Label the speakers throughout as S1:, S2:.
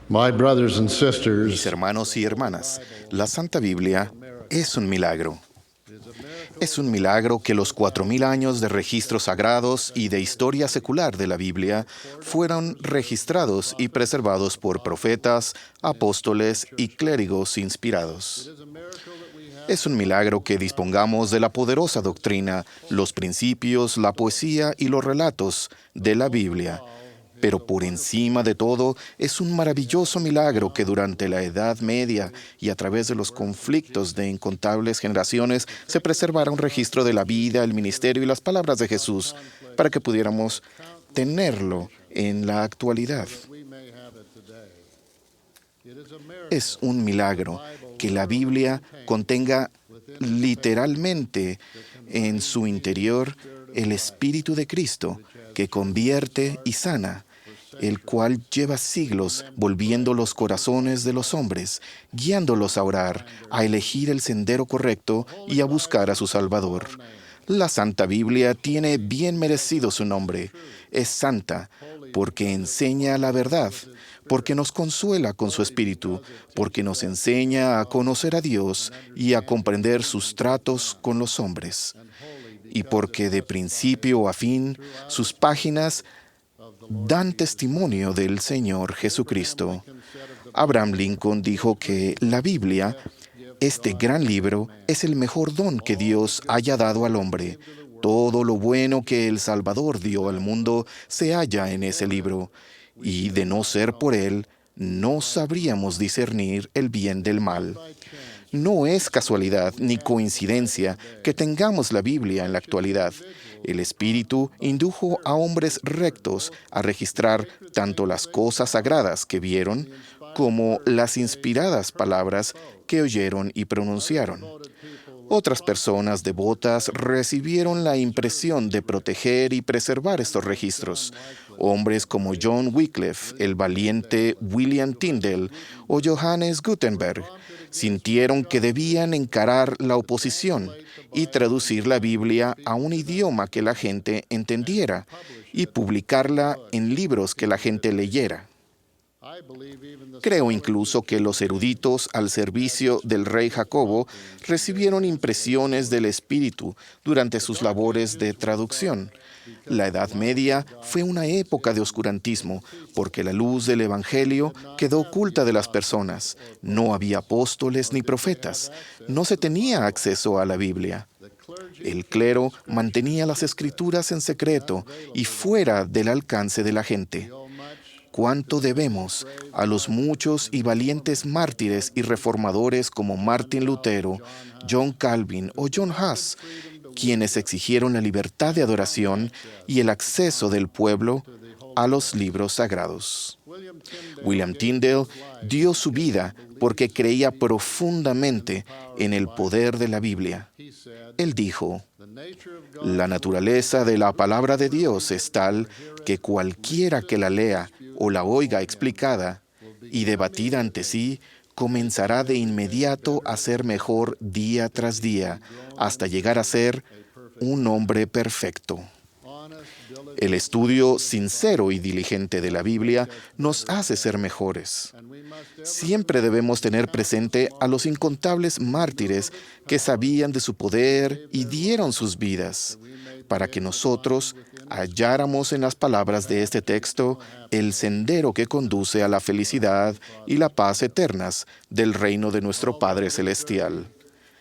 S1: My brothers and
S2: Mis
S1: sisters,
S2: hermanos y hermanas, la Santa Biblia es un milagro. Es un milagro que los 4.000 años de registros sagrados y de historia secular de la Biblia fueron registrados y preservados por profetas, apóstoles y clérigos inspirados. Es un milagro que dispongamos de la poderosa doctrina, los principios, la poesía y los relatos de la Biblia. Pero por encima de todo, es un maravilloso milagro que durante la Edad Media y a través de los conflictos de incontables generaciones se preservara un registro de la vida, el ministerio y las palabras de Jesús para que pudiéramos tenerlo en la actualidad. Es un milagro que la Biblia contenga literalmente en su interior el Espíritu de Cristo que convierte y sana, el cual lleva siglos volviendo los corazones de los hombres, guiándolos a orar, a elegir el sendero correcto y a buscar a su Salvador. La Santa Biblia tiene bien merecido su nombre. Es santa porque enseña la verdad, porque nos consuela con su Espíritu, porque nos enseña a conocer a Dios y a comprender sus tratos con los hombres, y porque de principio a fin sus páginas dan testimonio del Señor Jesucristo. Abraham Lincoln dijo que la Biblia, este gran libro, es el mejor don que Dios haya dado al hombre. Todo lo bueno que el Salvador dio al mundo se halla en ese libro, y de no ser por él, no sabríamos discernir el bien del mal. No es casualidad ni coincidencia que tengamos la Biblia en la actualidad. El Espíritu indujo a hombres rectos a registrar tanto las cosas sagradas que vieron como las inspiradas palabras que oyeron y pronunciaron. Otras personas devotas recibieron la impresión de proteger y preservar estos registros. Hombres como John Wycliffe, el valiente William Tyndale o Johannes Gutenberg sintieron que debían encarar la oposición y traducir la Biblia a un idioma que la gente entendiera y publicarla en libros que la gente leyera. Creo incluso que los eruditos al servicio del rey Jacobo recibieron impresiones del Espíritu durante sus labores de traducción. La Edad Media fue una época de oscurantismo, porque la luz del Evangelio quedó oculta de las personas. No había apóstoles ni profetas. No se tenía acceso a la Biblia. El clero mantenía las Escrituras en secreto y fuera del alcance de la gente. ¿Cuánto debemos a los muchos y valientes mártires y reformadores como Martín Lutero, John Calvin o John Huss, quienes exigieron la libertad de adoración y el acceso del pueblo a los libros sagrados? William Tyndale dio su vida porque creía profundamente en el poder de la Biblia. Él dijo: la naturaleza de la palabra de Dios es tal que cualquiera que la lea o la oiga explicada y debatida ante sí, comenzará de inmediato a ser mejor día tras día, hasta llegar a ser un hombre perfecto. El estudio sincero y diligente de la Biblia nos hace ser mejores. Siempre debemos tener presente a los incontables mártires que sabían de su poder y dieron sus vidas, para que nosotros halláramos en las palabras de este texto el sendero que conduce a la felicidad y la paz eternas del reino de nuestro Padre Celestial.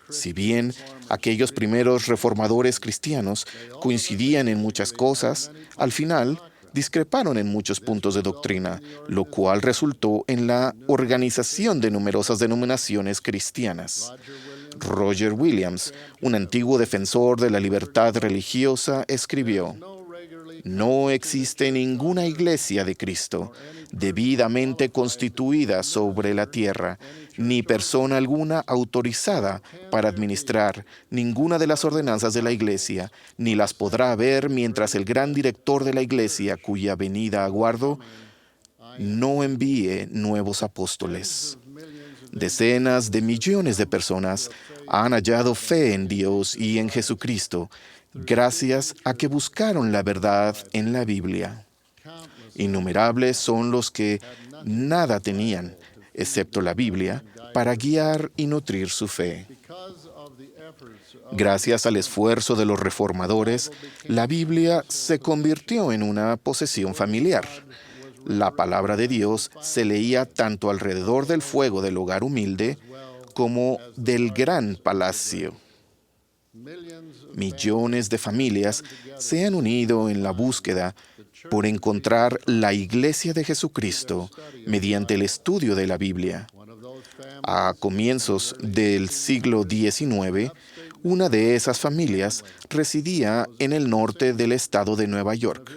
S2: Si bien aquellos primeros reformadores cristianos coincidían en muchas cosas, al final discreparon en muchos puntos de doctrina, lo cual resultó en la organización de numerosas denominaciones cristianas. Roger Williams, un antiguo defensor de la libertad religiosa, escribió: no existe ninguna iglesia de Cristo debidamente constituida sobre la tierra, ni persona alguna autorizada para administrar ninguna de las ordenanzas de la iglesia, ni las podrá haber mientras el gran director de la iglesia, cuya venida aguardo, no envíe nuevos apóstoles. Decenas de millones de personas han hallado fe en Dios y en Jesucristo, gracias a que buscaron la verdad en la Biblia. Innumerables son los que nada tenían, excepto la Biblia, para guiar y nutrir su fe. Gracias al esfuerzo de los reformadores, la Biblia se convirtió en una posesión familiar. La palabra de Dios se leía tanto alrededor del fuego del hogar humilde como del gran palacio. Millones de familias se han unido en la búsqueda por encontrar la Iglesia de Jesucristo mediante el estudio de la Biblia. A comienzos del siglo XIX, una de esas familias residía en el norte del estado de Nueva York.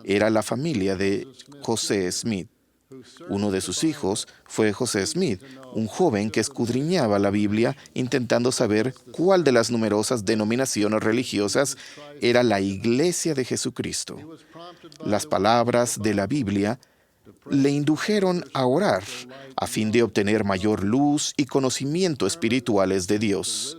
S2: Era la familia de José Smith. Uno de sus hijos fue José Smith, un joven que escudriñaba la Biblia intentando saber cuál de las numerosas denominaciones religiosas era la Iglesia de Jesucristo. Las palabras de la Biblia le indujeron a orar a fin de obtener mayor luz y conocimiento espirituales de Dios.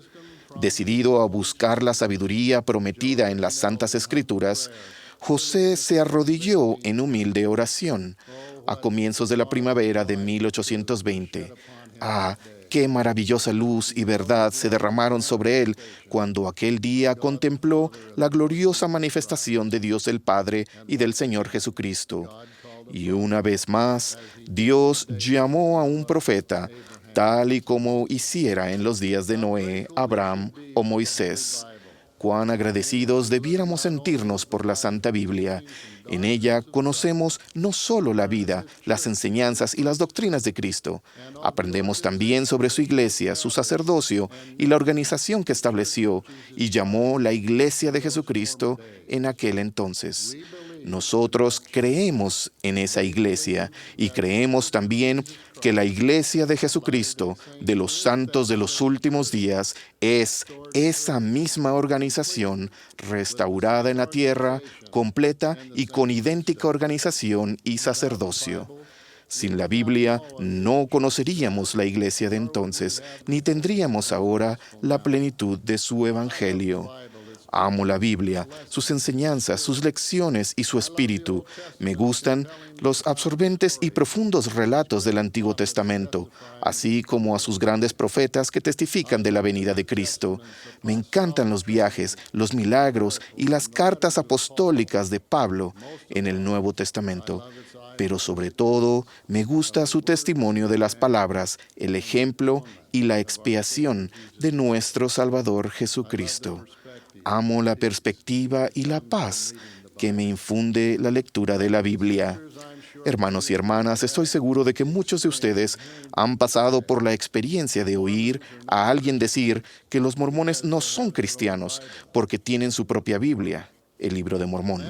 S2: Decidido a buscar la sabiduría prometida en las Santas Escrituras, José se arrodilló en humilde oración a comienzos de la primavera de 1820. ¡Ah, qué maravillosa luz y verdad se derramaron sobre él cuando aquel día contempló la gloriosa manifestación de Dios el Padre y del Señor Jesucristo! Y una vez más, Dios llamó a un profeta, tal y como hiciera en los días de Noé, Abraham o Moisés. Cuán agradecidos debiéramos sentirnos por la Santa Biblia. En ella conocemos no solo la vida, las enseñanzas y las doctrinas de Cristo. Aprendemos también sobre su iglesia, su sacerdocio y la organización que estableció y llamó la Iglesia de Jesucristo en aquel entonces. Nosotros creemos en esa iglesia y creemos también que la Iglesia de Jesucristo, de los santos de los últimos días, es esa misma organización restaurada en la tierra, completa y con idéntica organización y sacerdocio. Sin la Biblia no conoceríamos la Iglesia de entonces, ni tendríamos ahora la plenitud de su Evangelio. Amo la Biblia, sus enseñanzas, sus lecciones y su espíritu. Me gustan los absorbentes y profundos relatos del Antiguo Testamento, así como a sus grandes profetas que testifican de la venida de Cristo. Me encantan los viajes, los milagros y las cartas apostólicas de Pablo en el Nuevo Testamento. Pero sobre todo, me gusta su testimonio de las palabras, el ejemplo y la expiación de nuestro Salvador Jesucristo. Amo la perspectiva y la paz que me infunde la lectura de la Biblia. Hermanos y hermanas, estoy seguro de que muchos de ustedes han pasado por la experiencia de oír a alguien decir que los mormones no son cristianos porque tienen su propia Biblia, el Libro de Mormón.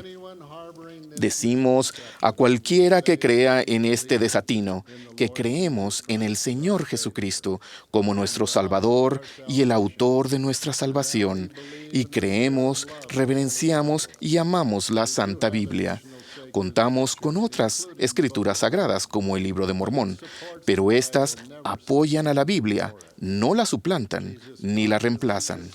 S2: Decimos a cualquiera que crea en este desatino que creemos en el Señor Jesucristo como nuestro Salvador y el autor de nuestra salvación, y creemos, reverenciamos y amamos la Santa Biblia. Contamos con otras escrituras sagradas como el Libro de Mormón, pero estas apoyan a la Biblia, no la suplantan ni la reemplazan.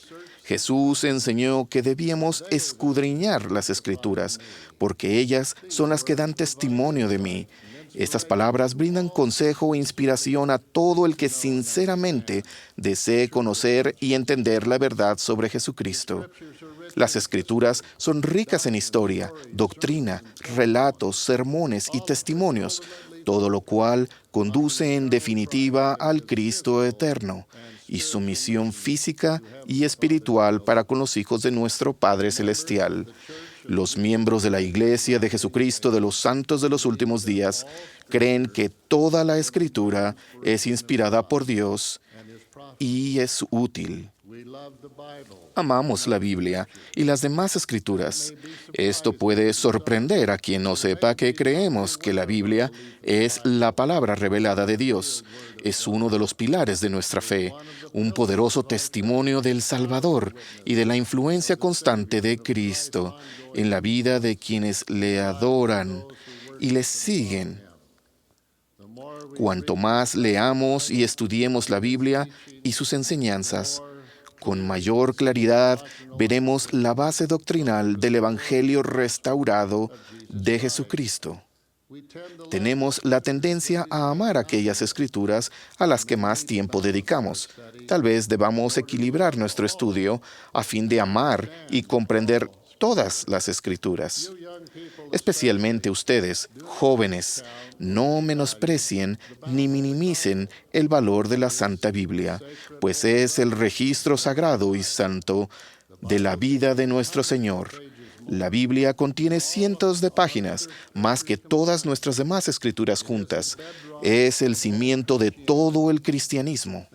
S2: Jesús enseñó que debíamos escudriñar las Escrituras, porque ellas son las que dan testimonio de mí. Estas palabras brindan consejo e inspiración a todo el que sinceramente desee conocer y entender la verdad sobre Jesucristo. Las Escrituras son ricas en historia, doctrina, relatos, sermones y testimonios, todo lo cual conduce en definitiva al Cristo eterno y su misión física y espiritual para con los hijos de nuestro Padre Celestial. Los miembros de la Iglesia de Jesucristo de los Santos de los Últimos Días creen que toda la Escritura es inspirada por Dios y es útil. Amamos la Biblia y las demás Escrituras. Esto puede sorprender a quien no sepa que creemos que la Biblia es la palabra revelada de Dios. Es uno de los pilares de nuestra fe, un poderoso testimonio del Salvador y de la influencia constante de Cristo en la vida de quienes le adoran y le siguen. Cuanto más leamos y estudiemos la Biblia y sus enseñanzas, con mayor claridad veremos la base doctrinal del Evangelio restaurado de Jesucristo. Tenemos la tendencia a amar aquellas escrituras a las que más tiempo dedicamos. Tal vez debamos equilibrar nuestro estudio a fin de amar y comprender todas las escrituras. Especialmente ustedes, jóvenes, no menosprecien ni minimicen el valor de la Santa Biblia, pues es el registro sagrado y santo de la vida de nuestro Señor. La Biblia contiene cientos de páginas, más que todas nuestras demás escrituras juntas. Es el cimiento de todo el cristianismo.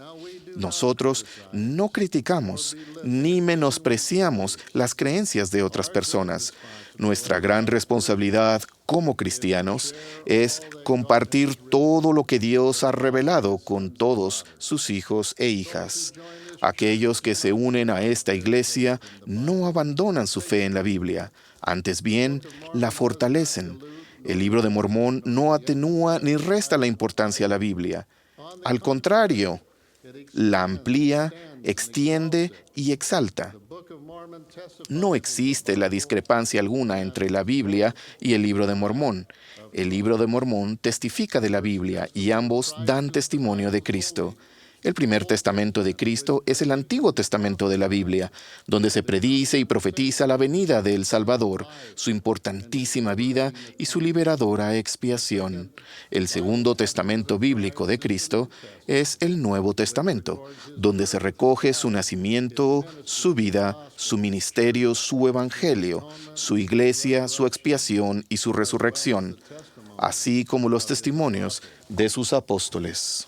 S2: Nosotros no criticamos ni menospreciamos las creencias de otras personas. Nuestra gran responsabilidad como cristianos es compartir todo lo que Dios ha revelado con todos sus hijos e hijas. Aquellos que se unen a esta iglesia no abandonan su fe en la Biblia, antes bien la fortalecen. El Libro de Mormón no atenúa ni resta la importancia a la Biblia. Al contrario, la amplía, extiende y exalta. No existe la discrepancia alguna entre la Biblia y el Libro de Mormón. El Libro de Mormón testifica de la Biblia y ambos dan testimonio de Cristo. El primer testamento de Cristo es el Antiguo Testamento de la Biblia, donde se predice y profetiza la venida del Salvador, su importantísima vida y su liberadora expiación. El Segundo Testamento bíblico de Cristo es el Nuevo Testamento, donde se recoge su nacimiento, su vida, su ministerio, su evangelio, su iglesia, su expiación y su resurrección, así como los testimonios de sus apóstoles.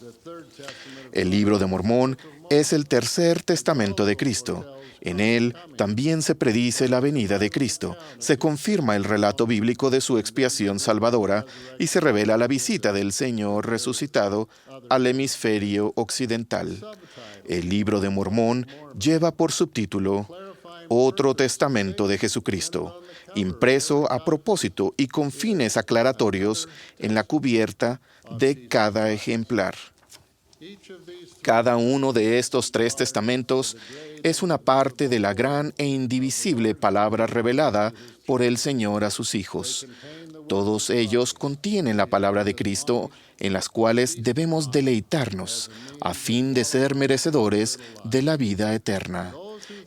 S2: El Libro de Mormón es el tercer testamento de Cristo. En él también se predice la venida de Cristo, se confirma el relato bíblico de su expiación salvadora y se revela la visita del Señor resucitado al hemisferio occidental. El Libro de Mormón lleva por subtítulo Otro Testamento de Jesucristo, impreso a propósito y con fines aclaratorios en la cubierta de cada ejemplar. Cada uno de estos tres testamentos es una parte de la gran e indivisible palabra revelada por el Señor a sus hijos. Todos ellos contienen la palabra de Cristo, en las cuales debemos deleitarnos, a fin de ser merecedores de la vida eterna.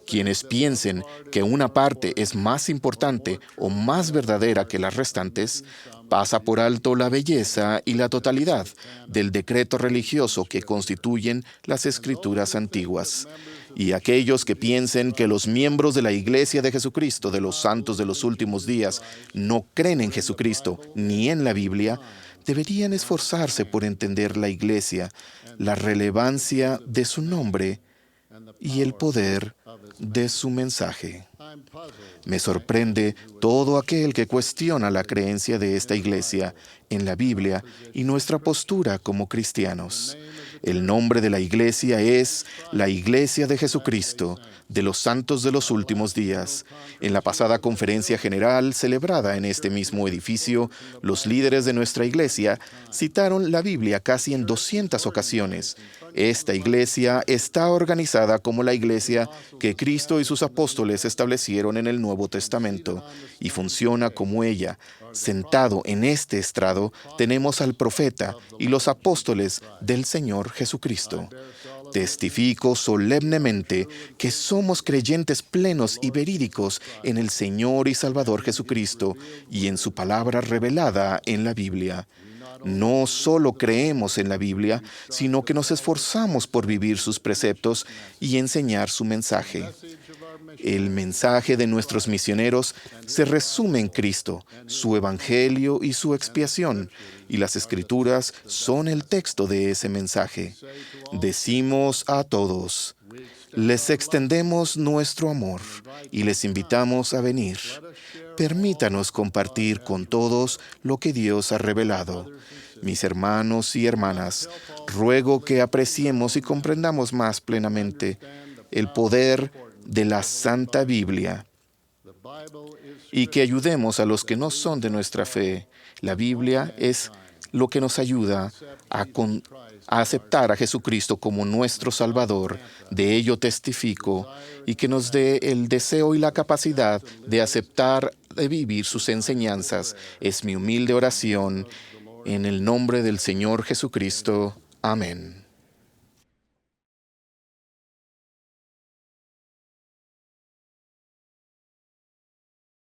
S2: Quienes piensen que una parte es más importante o más verdadera que las restantes, pasa por alto la belleza y la totalidad del decreto religioso que constituyen las Escrituras antiguas. Y aquellos que piensen que los miembros de la Iglesia de Jesucristo, de los santos de los últimos días, no creen en Jesucristo ni en la Biblia, deberían esforzarse por entender la Iglesia, la relevancia de su nombre y el poder de su mensaje. Me sorprende todo aquel que cuestiona la creencia de esta iglesia en la Biblia y nuestra postura como cristianos. El nombre de la iglesia es la Iglesia de Jesucristo, de los santos de los últimos días. En la pasada conferencia general celebrada en este mismo edificio, los líderes de nuestra iglesia citaron la Biblia casi en 200 ocasiones. Esta iglesia está organizada como la iglesia que Cristo y sus apóstoles establecieron en el Nuevo Testamento y funciona como ella. Sentado en este estrado tenemos al profeta y los apóstoles del Señor Jesucristo. Testifico solemnemente que somos creyentes plenos y verídicos en el Señor y Salvador Jesucristo y en su palabra revelada en la Biblia. No solo creemos en la Biblia, sino que nos esforzamos por vivir sus preceptos y enseñar su mensaje. El mensaje de nuestros misioneros se resume en Cristo, su evangelio y su expiación, y las Escrituras son el texto de ese mensaje. Decimos a todos, les extendemos nuestro amor y les invitamos a venir. Permítanos compartir con todos lo que Dios ha revelado. Mis hermanos y hermanas, ruego que apreciemos y comprendamos más plenamente el poder de la Santa Biblia y que ayudemos a los que no son de nuestra fe. La Biblia es lo que nos ayuda a aceptar a Jesucristo como nuestro Salvador. De ello testifico, y que nos dé el deseo y la capacidad de aceptar, de vivir sus enseñanzas. Es mi humilde oración en el nombre del Señor Jesucristo. Amén.